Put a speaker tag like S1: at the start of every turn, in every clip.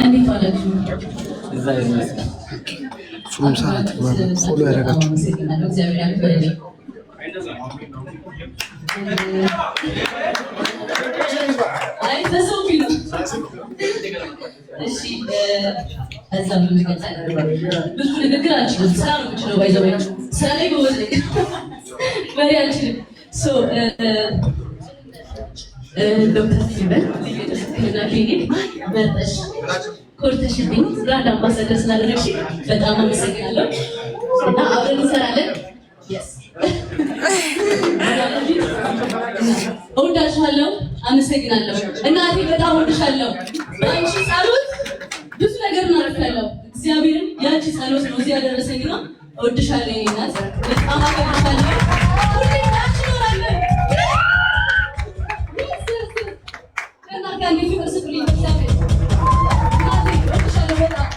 S1: እንዴት ዋላችሁ?
S2: ጾም ሰዓት ፎሎ ያደረጋችሁ
S1: እግዚአብሔር ያክብርልኝ። አይ ተሰው ቢሉ እሺ እዛ ምን ይቀጣል? ብዙ ንግግር አልችልም። ስራ ነው የምችለው። ባይዘው ስራ ላይ ጎበዝ ነኝ። በሬ አልችልም። ሶ ዶክተር ሲበል እና ክሊኒክ መርጠሽ ኮርተሽልኝ ብራንድ አምባሳደር ስላደረግሽ በጣም አመሰግናለሁ እና አብረን እንሰራለን። እወዳችኋለሁ። አመሰግናለሁ። እናቴ በጣም እወድሻለሁ። በአንቺ ጸሎት ብዙ ነገር እናደርጋለሁ። እግዚአብሔርም ያንቺ ጸሎት ነው እዚህ ያደረሰኝ ነው። እወድሻለሁ የኔ እናት። በጣም አከብርሻለሁ። ሁሌ ታች እኖራለሁ። ከእናንተ ፍቅር ስጡልኝ። እግዚአብሔር እናቴ እወድሻለሁ በጣም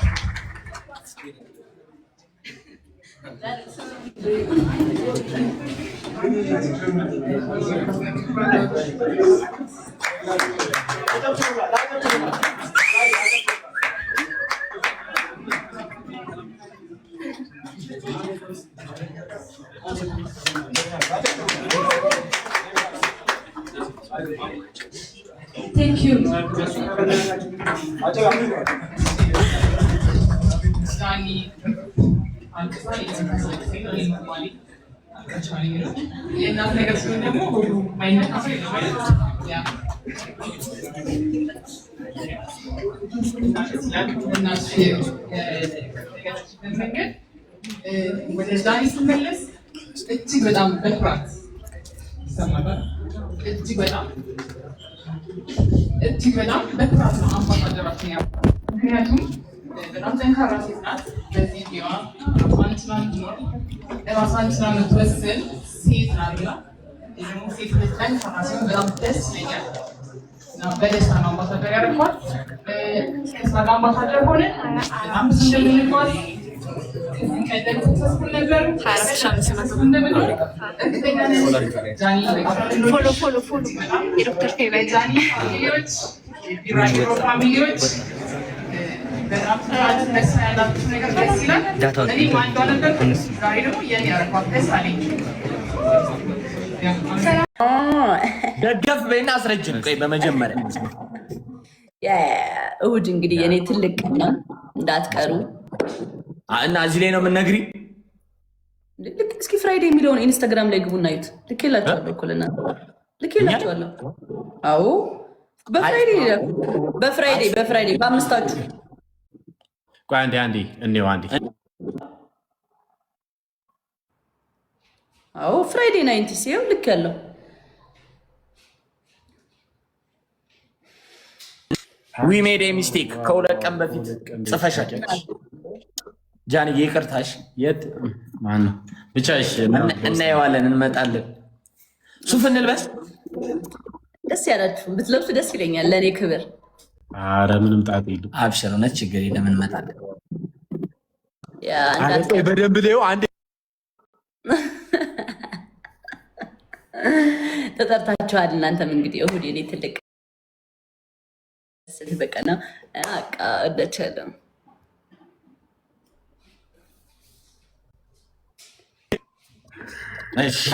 S1: Thank you.
S3: እጅግ በጣም በኩራት ይሰማል። እጅግ በጣም በኩራት ነው አምባሳደራችን ያው ምክንያቱም በጣም ጠንካራ ሴት ናት። በዚህ ዲዋ ራሷን ችላ የምትወስን ሴት ናት እና ደግሞ ሴት ልጅ ጠንካራ ሲሆን በጣም ደስ ይለኛል እና በደስታ ነው አምባሳደር ያደርጓል። ከእሷ ጋር አምባሳደር ሆነ በጣም ብዙ እንደምንጓዝ ቀደም ተሰስኩል ነበር
S4: ፎሎ የዶክተር ፌቨር
S3: ጃኒ ፋሚሊዎች የቢራጅሮ ፋሚሊዎች በጣም ደስ ያላችሁ ነገር ደስ ይላል። እኔም አንዷ ነበር። ዛሬ ደግሞ የኔ ያረኳት ደስ አለኝ።
S5: ደገፍ በይና አስረጅን። ቆይ በመጀመሪያ
S1: እሑድ እንግዲህ የኔ ትልቅ ነው እንዳትቀሩ
S5: እና እዚህ ላይ ነው የምንነግሪ።
S1: እስኪ ፍራይዴ የሚለውን ኢንስታግራም ላይ ግቡና እዩት። ልኬላችኋለሁ እኮ ለእናንተ ልኬላችኋለሁ። አዎ በፍራይዴ በአምስታችሁ
S2: ቆይ አንዴ እንየው አንዴ።
S1: አዎ ፍራይዴ 90 ሲው ልክ ያለው
S5: ዊ ሜድ ኤ ሚስቴክ ከሁለት ቀን በፊት ጽፈሻል። ጃኒ ይቅርታሽ። የት ማነው ብቻ እሺ፣ እናየዋለን፣ እንመጣለን። ሱፍ እንልበስ።
S1: ደስ ያላችሁ ብትለብሱ ደስ ይለኛል ለእኔ ክብር።
S2: አረ ምንም ጣጣ የለም።
S5: አብሽር፣ እውነት ችግር የለም፣ እንመጣለን።
S2: በደንብ ላዩ አንዴ
S1: ተጠርታችኋል። እናንተም እንግዲህ እሑድ የኔ ትልቅ በቀና አቃ ወደቻለሁ።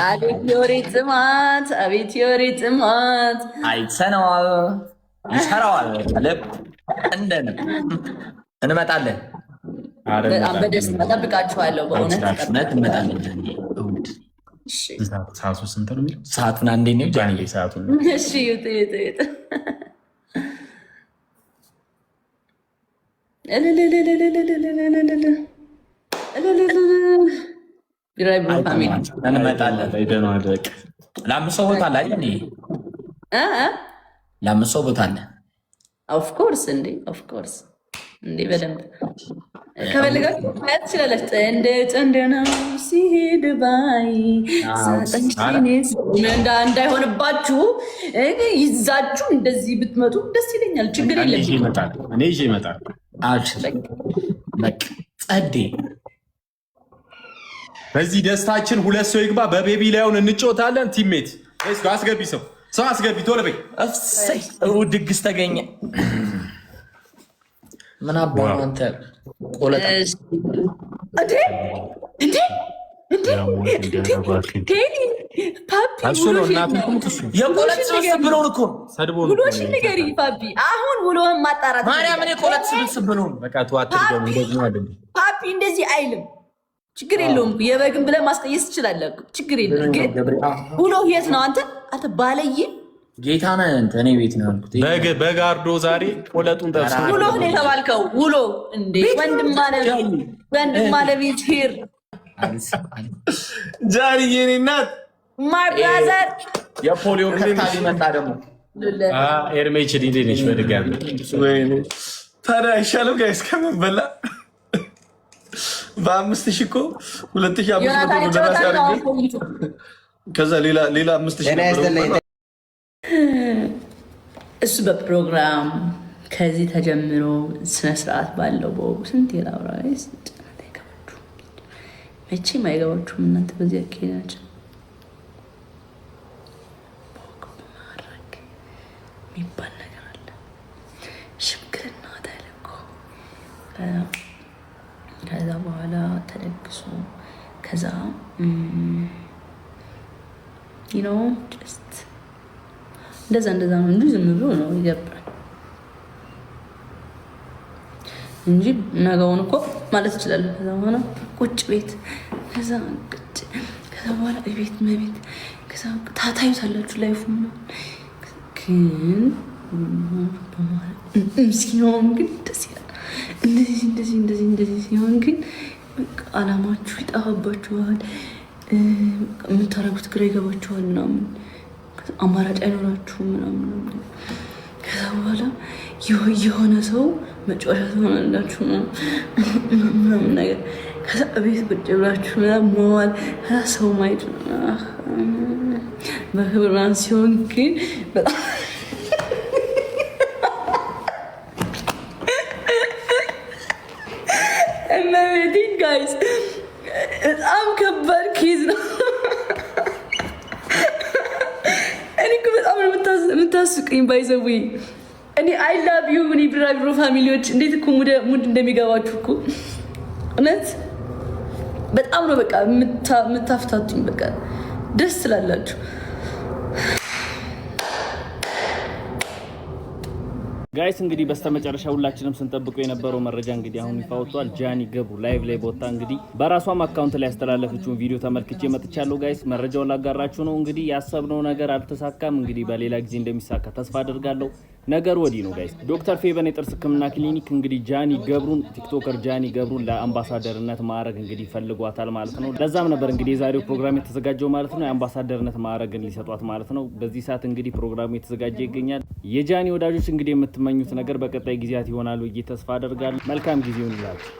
S1: አቤት የወሬ ጥማት፣ አቤት የወሬ ጥማት።
S5: አይተነዋል፣ ይሰራዋል። ልብ እንደንም እንመጣለን።
S1: በጣም በደስታ እጠብቃችኋለሁ። በእውነት
S5: እንመጣለን።
S2: ሰዓቱ ስንት ነው የሚለው?
S5: ሰዓቱን አንዴ ነው ጃኒ ሰዓቱን።
S1: እሺ ይውጥ ቢራይ ብሎ ፋሚሊ
S5: እንመጣለን። ለአምስት ሰው ቦታ አለ አይደል? ለአምስት ሰው ቦታ አለ።
S1: ኦፍኮርስ እንዴ በደንብ ከፈለጋችሁ ማየት ትችላለች። ጥንድ ነው ሲሄድ ባይ እንዳይሆንባችሁ ይዛችሁ እንደዚህ ብትመጡ ደስ ይለኛል። ችግር የለም።
S2: እኔ ይዤ እመጣለሁ።
S5: ጸዴ
S2: በዚህ ደስታችን ሁለት ሰው ይግባ። በቤቢ ላይውን እንጫወታለን። ቲሜት አስገቢ፣ ሰው አስገቢ፣ ቶሎ በይ።
S5: ድግስ ተገኘ። ምን አባህ አንተ ቆለጣ
S6: አሁን ውሎህን ማጣራት
S5: ማርያምን የቆለጥ ስብስብ ነው።
S6: ፓፒ እንደዚህ አይልም። ችግር የለውም። የበግን ብለህ ማስቀየስ ትችላለህ። ችግር የለም። ግን ውሎ የት ነው? አንተ ባለየ
S5: ጌታነ እኔ ቤት ነው ያልኩት።
S2: በጋርዶ ዛሬ ቆለጡን ጠብስ
S6: ውሎ ነው የተባልከው። ውሎ እንዴ ወንድም ማለት ቤት ሄር
S7: ጃኒ የኔ እናት
S6: ማይ ብራዘር
S5: የፖሊዮ ከታሊ መጣ ደግሞ
S2: ኤርሜች ዲዲ ነች በድጋሚ
S7: ታዲያ አይሻልም ጋይስ ከመበላ በ5000 እኮ 2500 ደራሲ አድርጌ ከዛ ሌላ 5000
S6: እሱ በፕሮግራም ከዚህ ተጀምሮ ስነስርዓት ባለው በወጉ ስንት የላውራይስ መቼም አይገባችሁም እናንተ በዚህ አካሄዳችን ማድረግ የሚባል ነገር አለ። ሽምግልና ተልኮ ከዛ በኋላ ተደግሶ ከዛ ጀስት እንደዛ ነው እንጂ ዝም ብሎ ነው ይገባል እንጂ ነገውን እኮ ማለት እችላለሁ። ከዛ በኋላ ቁጭ ቤት ከዛ በኋላ ቤት መቤት ከዛ ታታዩታላችሁ ላይፉ ነው። ግን ሲሆን ግን ደስ ይላል። እንደዚህ ሲሆን ግን አላማችሁ ይጠፋባችኋል። የምታረጉት ግራ ይገባችኋል ምናምን አማራጭ አይኖራችሁም ምናምን። ከዛ በኋላ የሆነ ሰው መጫወቻ ትሆናላችሁ ምናምን ነገር። ከዛ ቤት ቁጭ ብላችሁ መዋል ከዛ ሰው ማየት በክብር ምናምን ሲሆን ግን በጣም እመቤቴን ጋይስ በጣም ከባድ ኬዝ ነው። እኔ እኮ በጣም የምታስቀኝ ባይዘዌ እኔ አይ ላቭ ዩ እኔ ብራቢሮ ፋሚሊዎች እንዴት እኮ ሙድ እንደሚገባችሁ እኮ እውነት በጣም ነው በቃ የምታፍታቱኝ። በቃ ደስ ትላላችሁ።
S8: ጋይስ እንግዲህ በስተመጨረሻ ሁላችንም ስንጠብቀው የነበረው መረጃ እንግዲህ አሁን ይፋ ወጥቷል። ጃኒ ገብሩ ላይቭ ላይ ቦታ እንግዲህ በራሷም አካውንት ላይ ያስተላለፈችውን ቪዲዮ ተመልክቼ መጥቻለሁ። ጋይስ መረጃውን ላጋራችሁ ነው። እንግዲህ ያሰብነው ነገር አልተሳካም። እንግዲህ በሌላ ጊዜ እንደሚሳካ ተስፋ አደርጋለሁ። ነገር ወዲህ ነው ጋይስ። ዶክተር ፌቨን የጥርስ ሕክምና ክሊኒክ እንግዲህ ጃኒ ገብሩን ቲክቶከር ጃኒ ገብሩን ለአምባሳደርነት ማዕረግ እንግዲህ ፈልጓታል ማለት ነው። ለዛም ነበር እንግዲህ የዛሬው ፕሮግራም የተዘጋጀው ማለት ነው። የአምባሳደርነት ማዕረግን ሊሰጧት ማለት ነው። በዚህ ሰዓት እንግዲህ ፕሮግራሙ የተዘጋጀ ይገኛል። የጃኒ ወዳጆች እንግዲህ የምትመኙት ነገር በቀጣይ ጊዜያት ይሆናል ብዬ ተስፋ አደርጋለሁ። መልካም ጊዜ ይሁንላችሁ።